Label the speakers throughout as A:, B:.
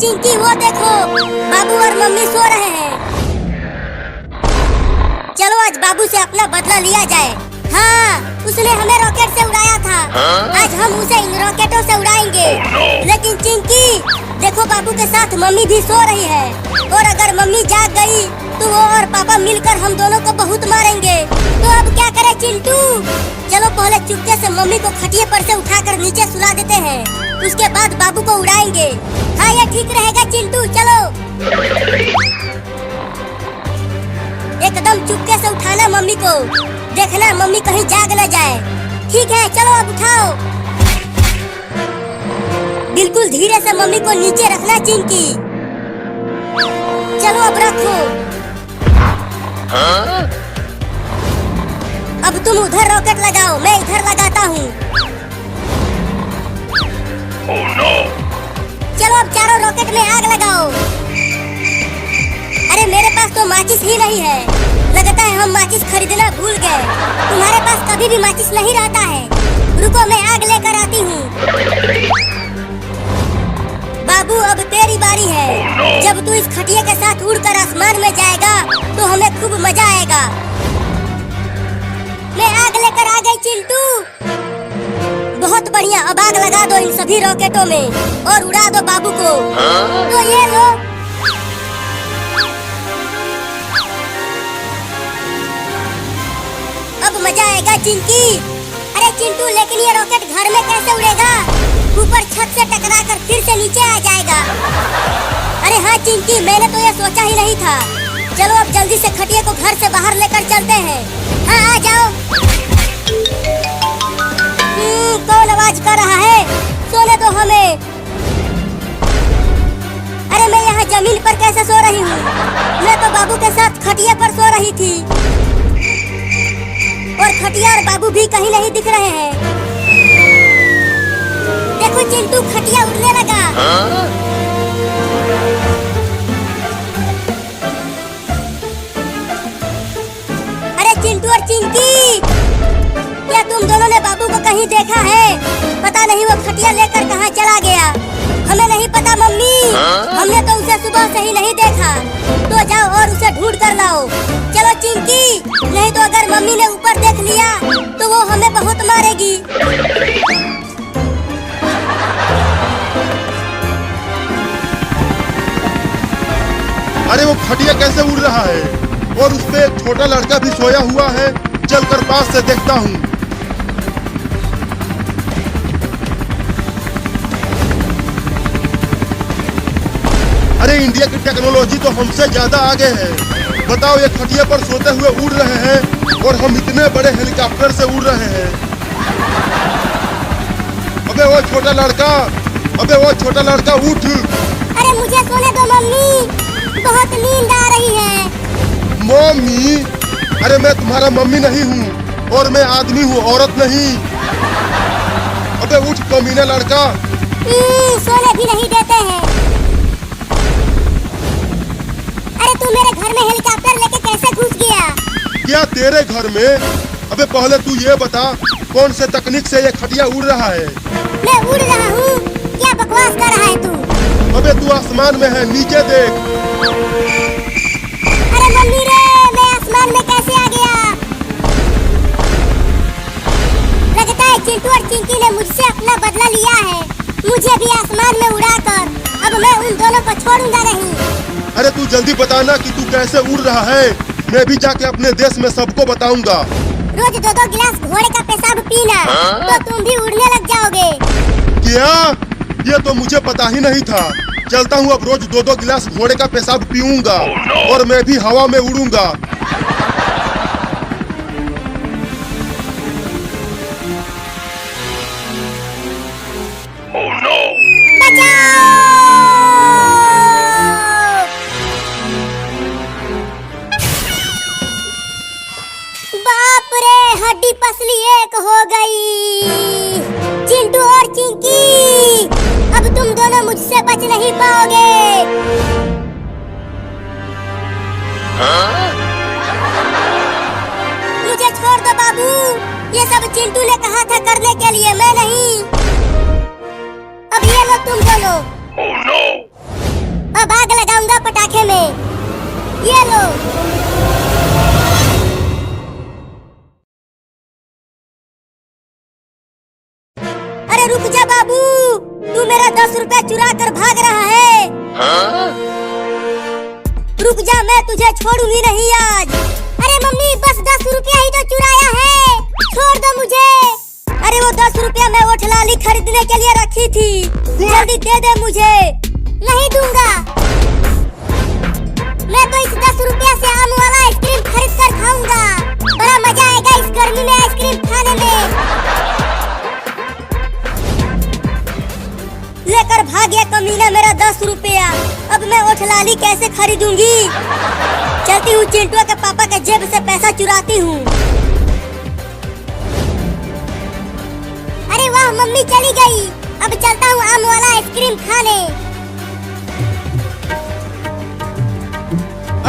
A: चिंकी वो देखो, बाबू और मम्मी सो रहे हैं। चलो आज बाबू से अपना बदला लिया जाए। हाँ, उसने हमें रॉकेट से उड़ाया था। आज हम उसे इन रॉकेटों से उड़ाएंगे। लेकिन चिंकी देखो, बाबू के साथ मम्मी भी सो रही है, और अगर मम्मी जाग गई तो वो और पापा मिलकर हम दोनों को बहुत मारेंगे। तो अब क्या करें चिंटू? चलो पहले चुपके से मम्मी को खटिया पर से उठाकर नीचे सुला देते हैं, उसके बाद बाबू को उड़ाएंगे। हाँ, ये ठीक रहेगा चिंटू, चलो। एकदम चुपके से उठाना मम्मी को, देखना मम्मी कहीं जाग न जाए। ठीक है, चलो अब उठाओ। बिल्कुल धीरे से मम्मी को नीचे रखना चिंकी। चलो अब रखो। अब तुम उधर रॉकेट लगाओ, मैं इधर लगाता हूँ। चलो अब चारों रॉकेट में आग लगाओ। अरे मेरे पास तो माचिस ही नहीं है, लगता है हम माचिस खरीदना भूल गए। तुम्हारे पास कभी भी माचिस नहीं रहता है। रुको, मैं आग लेकर आती हूँ। बाबू अब तेरी बारी है। जब तू इस खटिया के साथ उड़कर आसमान में जाएगा तो हमें खूब मजा आएगा। मैं आग लेकर आ गई चिंटू। बहुत बढ़िया, अब आग लगा दो इन सभी रॉकेटों में और उड़ा दो बाबू को। तो ये लो। अब मजा आएगा चिंकी। अरे चिंटू, लेकिन ये रॉकेट घर में कैसे उड़ेगा? ऊपर छत से टकराकर फिर से नीचे आ जाएगा। अरे हाँ चिंकी, मैंने तो ये सोचा ही नहीं था। चलो अब जल्दी से खटिया को घर से बाहर लेकर चलते हैं। हाँ, आ जाओ। कौन आवाज कर रहा है? सोने दो हमें। अरे मैं यहाँ जमीन पर कैसे सो रही हूँ? मैं तो बाबू के साथ खटिया पर सो रही थी, और खटिया और बाबू भी कहीं नहीं दिख रहे हैं। देखो चिंटू, खटिया उड़ने लगा। अरे चिंटू और चिंकी, क्या तुम दोनों ने बाबू को कहीं देखा है? पता नहीं वो खटिया लेकर कहाँ चला गया। हमें नहीं पता मम्मी, हमने तो उसे सुबह से ही नहीं देखा। तो जाओ और उसे ढूंढ कर लाओ। चलो चिंकी, नहीं तो अगर मम्मी ने ऊपर देख लिया तो वो हमें बहुत मारेगी।
B: अरे वो खटिया कैसे उड़ रहा है, और उस पे एक छोटा लड़का भी सोया हुआ है। चलकर पास से देखता हूँ। अरे इंडिया की टेक्नोलॉजी तो हमसे ज्यादा आगे है। बताओ, ये खटिया पर सोते हुए उड़ रहे हैं और हम इतने बड़े हेलीकॉप्टर से उड़ रहे हैं। अबे वो छोटा लड़का, उठ।
A: अरे मुझे सोने दो मम्मी, बहुत नींद आ रही है।
B: मम्मी? अरे मैं तुम्हारा मम्मी नहीं हूँ, और मैं आदमी हूँ, औरत नहीं। अबे उठ कमीना लड़का।
A: सोने भी नहीं देते हैं। अरे तू मेरे घर में हेलीकॉप्टर लेके कैसे घुस गया?
B: क्या तेरे घर में? अबे पहले तू ये बता, कौन से तकनीक से ये खटिया उड़ रहा है?
A: मैं उड़ रहा हूँ? क्या बकवास कर रहा है तू?
B: अबे तू आसमान में है, नीचे देख।
A: अरे मम्मी रे, मैं आसमान में कैसे आ गया? लगता है चिंटू और चिंकी ने मुझसे अपना बदला लिया है, मुझे भी आसमान में उड़ाकर। अब मैं उन दोनों को छोड़ूंगा नहीं।
B: अरे तू जल्दी बताना कि तू कैसे उड़ रहा है। मैं भी जाके अपने देश में सबको बताऊंगा।
A: रोज 2-2 गिलास घोड़े का पेशाब पीना, तो तुम भी उड़ने लग जाओगे।
B: क्या? ये तो मुझे पता ही नहीं था। चलता हूँ, अब रोज 2-2 गिलास घोड़े का पेशाब पीऊंगा, और मैं भी हवा में उड़ूंगा।
A: बाप रे, हड्डी पसली एक हो गई। चिंटू और चिंकी, अब तुम दोनों मुझसे बच नहीं पाओगे। मुझे छोड़ दो बाबू, ये सब चिंटू ने कहा था करने के लिए, मैं नहीं। अब ये लो तुम दोनों। ये लो। अरे रुक जा बाबू, तू मेरा 10 रुपया चुरा कर भाग रहा है। रुक जा, मैं तुझे छोड़ूंगी नहीं आज। अरे मम्मी, बस 10 रुपया ही तो चुराया है, छोड़ दो मुझे। अरे वो 10 रुपया मैं वो ठलाली खरीदने के लिए रखी थी, जल्दी दे दे मुझे। नहीं दूंगा, मैं तो इस 10 रुपया से आम वाला आइसक्रीम खरीद कर खाऊंगा। बड़ा मजा आएगा इस गर्मी में आइसक्रीम खाने में। लेकर भाग गया कमीना मेरा 10 रुपया। अब मैं ओठलाली कैसे खरीदूंगी? चलती हूँ चिंटुआ के पापा के जेब से पैसा चुराती हूँ। अरे वाह, मम्मी चली गई। अब चलता हूँ आम वाला आइसक्रीम खाने।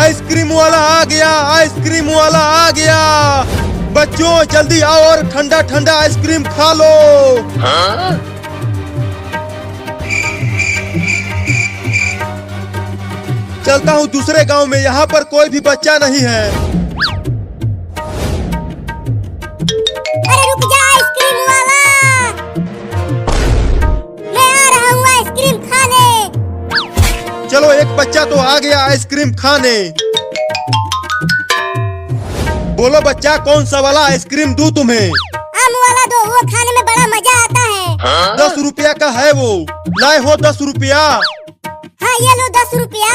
B: आइसक्रीम वाला आ गया, आइसक्रीम वाला आ गया। बच्चों जल्दी आओ और ठंडा ठंडा आइसक्रीम खा लो। चलता हूँ दूसरे गांव में, यहाँ पर कोई भी बच्चा नहीं है।
A: अरे रुक जा आइसक्रीम वाला, मैं आ रहा हूँ आइसक्रीम खाने।
B: चलो, एक बच्चा तो आ गया आइसक्रीम खाने। बोलो बच्चा, कौन सा वाला आइसक्रीम दूं तुम्हें?
A: आम वाला दो, वो खाने में बड़ा मजा आता है।
B: 10 रुपया का है वो, लाए हो 10 रुपया?
A: हाँ ये लो 10 रुपया।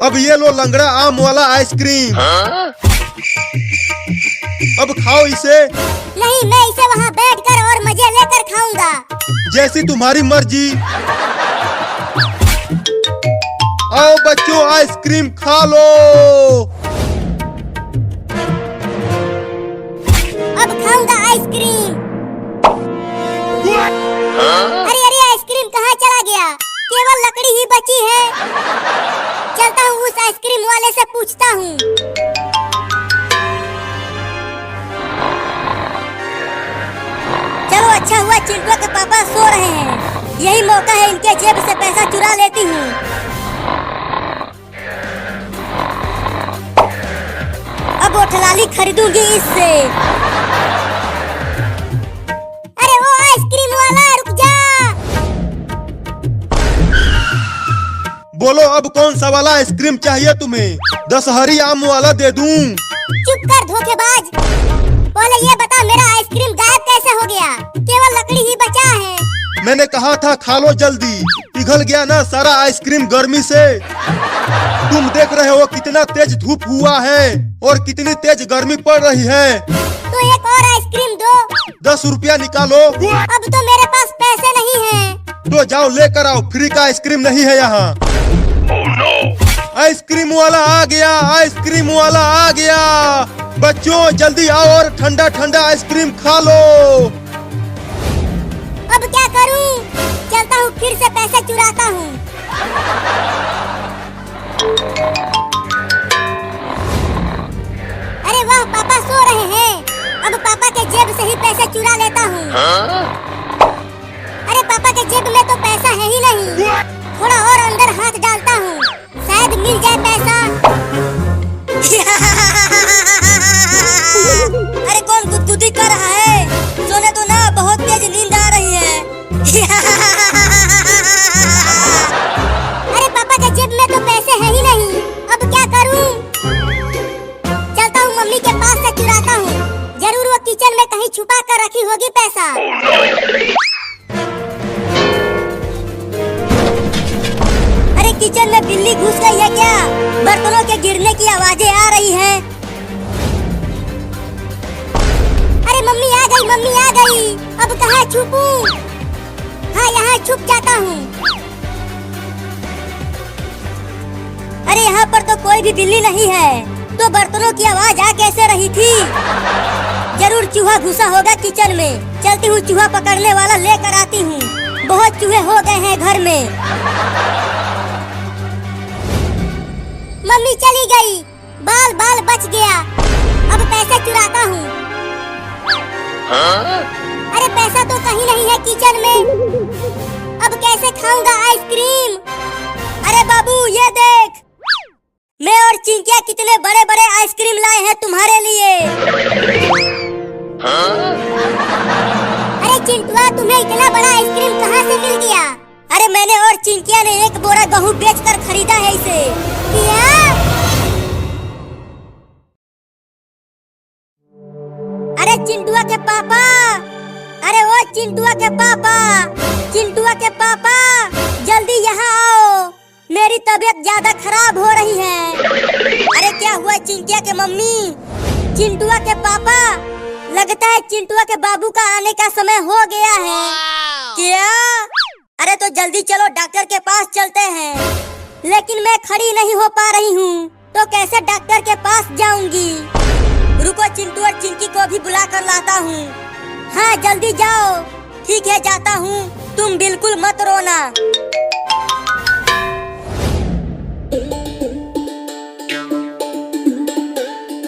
B: अब ये लो लंगड़ा आम वाला आइसक्रीम। अब खाओ इसे।
A: नहीं, मैं इसे वहाँ बैठकर और मजे लेकर खाऊंगा।
B: जैसी तुम्हारी मर्जी। आओ बच्चों, आइसक्रीम खा लो।
A: अब खाऊंगा आइसक्रीम। अरे अरे, आइसक्रीम कहाँ चला गया? केवल लकड़ी ही बची है। चलता हूँ उस आइसक्रीम वाले से पूछता हूँ। चलो, अच्छा हुआ चिंटुआ के पापा सो रहे हैं। यही मौका है, इनके जेब से पैसा चुरा लेती हूँ। अब ओठलाली खरीदूंगी इससे। अरे वो आइसक्रीम वाला, रुक जा।
B: बोलो, अब कौन सा वाला आइसक्रीम चाहिए तुम्हें? 10 हरी आम वाला दे दूं?
A: चुप कर धोखेबाज। पहले ये बता, मेरा आइसक्रीम गायब कैसे हो गया? केवल लकड़ी ही बचा है।
B: मैंने कहा था खा लो जल्दी, पिघल गया ना सारा आइसक्रीम गर्मी से। तुम देख रहे हो कितना तेज धूप हुआ है और कितनी तेज गर्मी पड़ रही है।
A: तो एक और आइसक्रीम दो।
B: 10 रुपया निकालो।
A: अब तो मेरे पास पैसे नहीं हैं।
B: तो जाओ लेकर आओ, फ्री का आइसक्रीम नहीं है यहाँ। आइसक्रीम वाला आ गया, आइसक्रीम वाला आ गया। बच्चों जल्दी आओ और ठंडा ठंडा आइसक्रीम खा लो।
A: अब क्या करूं? चलता हूँ, फिर से पैसे चुराता हूँ। अरे वाह, पापा सो रहे हैं। अब पापा के जेब से ही पैसे चुरा लेता हूँ। अरे पापा के जेब में तो पैसा है ही नहीं। थोड़ा और अंदर हाथ डालता हूँ, शायद मिल जाए पैसा। अरे कौन गुदगुदी कर रहा है? सोने तो ना, बहुत तेज नींद आ रही है। अरे पापा के जेब में तो पैसे है ही नहीं। अब क्या करूं? चलता हूं मम्मी के पास से चुराता हूं। जरूर वो किचन में कहीं छुपा कर रखी होगी पैसा। अरे किचन में बिल्ली घुस गई है क्या? बर्तनों के गिरने की आवाजें आ रही हैं। अरे मम्मी आ गई, मम्मी आ गई। अब कहाँ छुपूं? हाँ, यहाँ छुप जाता हूँ। अरे यहाँ पर तो कोई भी बिल्ली नहीं है, तो बर्तनों की आवाज आ कैसे रही थी? जरूर चूहा घुसा होगा किचन में। चलती हूँ, चूहा पकड़ने वाला लेकर आती हूँ। बहुत चूहे हो गए हैं घर में। मम्मी चली गई, बाल बाल बच गया। अब पैसे चुराता हूँ। अरे पैसा तो कहीं नहीं है किचन में। अब कैसे खाऊंगा आइसक्रीम? अरे बाबू ये देख, मैं और चिंकिया कितने बड़े बड़े आइसक्रीम लाए हैं तुम्हारे लिए। अरे चिंटुआ, तुम्हें इतना बड़ा आइसक्रीम कहाँ से मिल गया? अरे मैंने और चिंकिया ने एक बोरा गेहूं बेचकर खरीदा है इसे। क्या? अरे चिंटुआ के पापा, अरे वो चिंटुआ के पापा, चिंटुआ के पापा जल्दी यहाँ आओ, मेरी तबीयत ज्यादा खराब हो रही है। अरे क्या हुआ चिंकिया के मम्मी? चिंटुआ के पापा, लगता है चिंटुआ के बाबू का आने का समय हो गया है। क्या? अरे तो जल्दी चलो डॉक्टर के पास चलते हैं। लेकिन मैं खड़ी नहीं हो पा रही हूँ, तो कैसे डॉक्टर के पास जाऊंगी? रुको, चिंटू और चिंकी को भी बुला कर लाता हूँ। हाँ जल्दी जाओ। ठीक है जाता हूँ, तुम बिल्कुल मत रोना।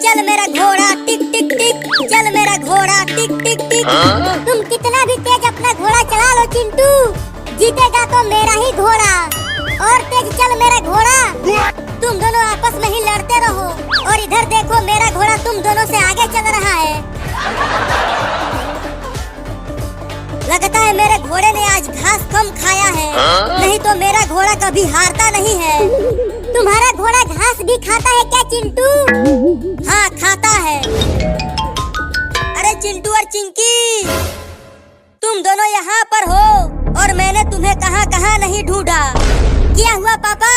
A: चल मेरा घोड़ा टिक टिक टिक, चल मेरा घोड़ा टिक टिक टिक। तुम कितना भी तेज अपना घोड़ा चला लो चिंटू, जीतेगा तो मेरा ही घोड़ा। और तेज चल मेरा घोड़ा। तुम दोनों आपस में ही लड़ते रहो, और इधर देखो मेरा घोड़ा तुम दोनों से आगे चल रहा है। लगता है मेरे घोड़े ने आज घास कम खाया है, नहीं तो मेरा घोड़ा कभी हारता नहीं है। तुम्हारा घोड़ा घास भी खाता है क्या चिंटू? हाँ खाता है। अरे चिंटू और चिंकी, तुम दोनों यहाँ पर हो और मैंने तुम्हें कहाँ कहाँ नहीं ढूंढा। क्या हुआ पापा?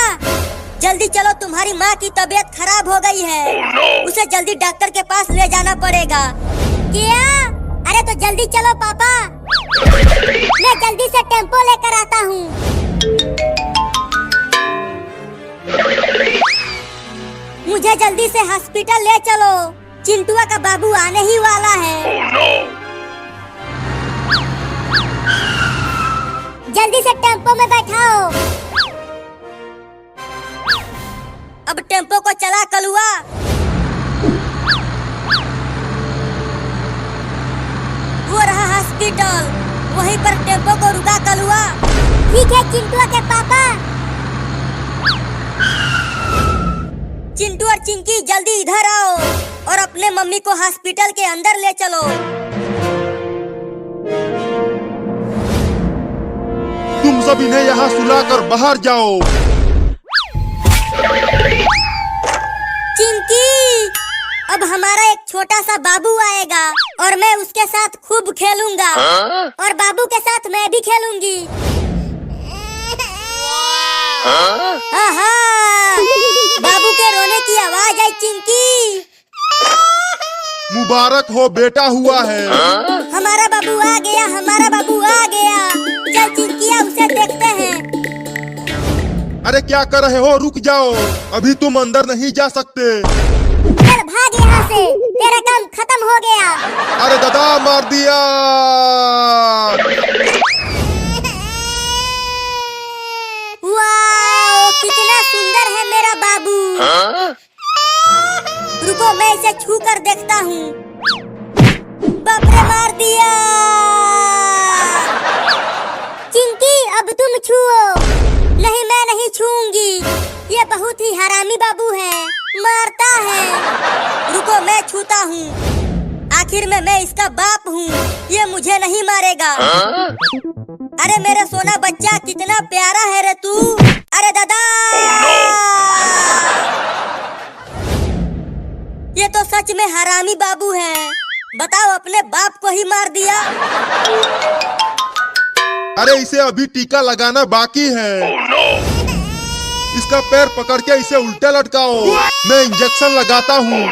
A: जल्दी चलो, तुम्हारी माँ की तबीयत खराब हो गई है। उसे जल्दी डॉक्टर के पास ले जाना पड़ेगा। क्या? अरे तो जल्दी चलो पापा, मैं जल्दी से टेम्पो लेकर आता हूँ। मुझे जल्दी से हॉस्पिटल ले चलो, चिंटुआ का बाबू आने ही वाला है। जल्दी से टेम्पो में बैठाओ। अब टेम्पो को चला कलुआ। वो रहा हॉस्पिटल, वहीं पर टेम्पो को रुका कलुआ। ठीक है चिंटुआ के पापा। चिंटू और चिंकी जल्दी इधर आओ और अपने मम्मी को हॉस्पिटल के अंदर ले चलो।
B: तुम सब इन्हें यहाँ सुलाकर बाहर जाओ।
A: चिंकी, अब हमारा एक छोटा सा बाबू आएगा और मैं उसके साथ खूब खेलूंगा। और बाबू के साथ मैं भी खेलूंगी। आहा, बाबू के रोने की आवाज आई चिंकी।
B: मुबारक हो, बेटा हुआ है।
A: हमारा बाबू आ गया, हमारा बाबू आ गया। चल चिंकिया, उसे देखते हैं।
B: अरे क्या कर रहे हो? रुक जाओ, अभी तुम अंदर नहीं जा सकते।
A: चल भाग यहाँ से, तेरा काम खत्म हो गया।
B: अरे दादा, मार दिया।
A: वाह, कितना सुंदर है मेरा बाबू। रुको, मैं इसे छू कर देखता हूँ। बाप रे, मार दिया। चिंकी, अब तुम छुओ। नहीं, मैं नहीं छूंगी। ये बहुत ही हरामी बाबू है, मारता है। रुको, मैं छूता हूँ। आखिर में मैं इसका बाप हूँ, ये मुझे नहीं मारेगा। अरे मेरा सोना बच्चा, कितना प्यारा है रे तू। अरे दादा, ये तो सच में हरामी बाबू है। बताओ, अपने बाप को ही मार दिया।
B: अरे इसे अभी टीका लगाना बाकी है। इसका पैर पकड़ के इसे उल्टा लटकाओ, मैं इंजेक्शन लगाता हूँ।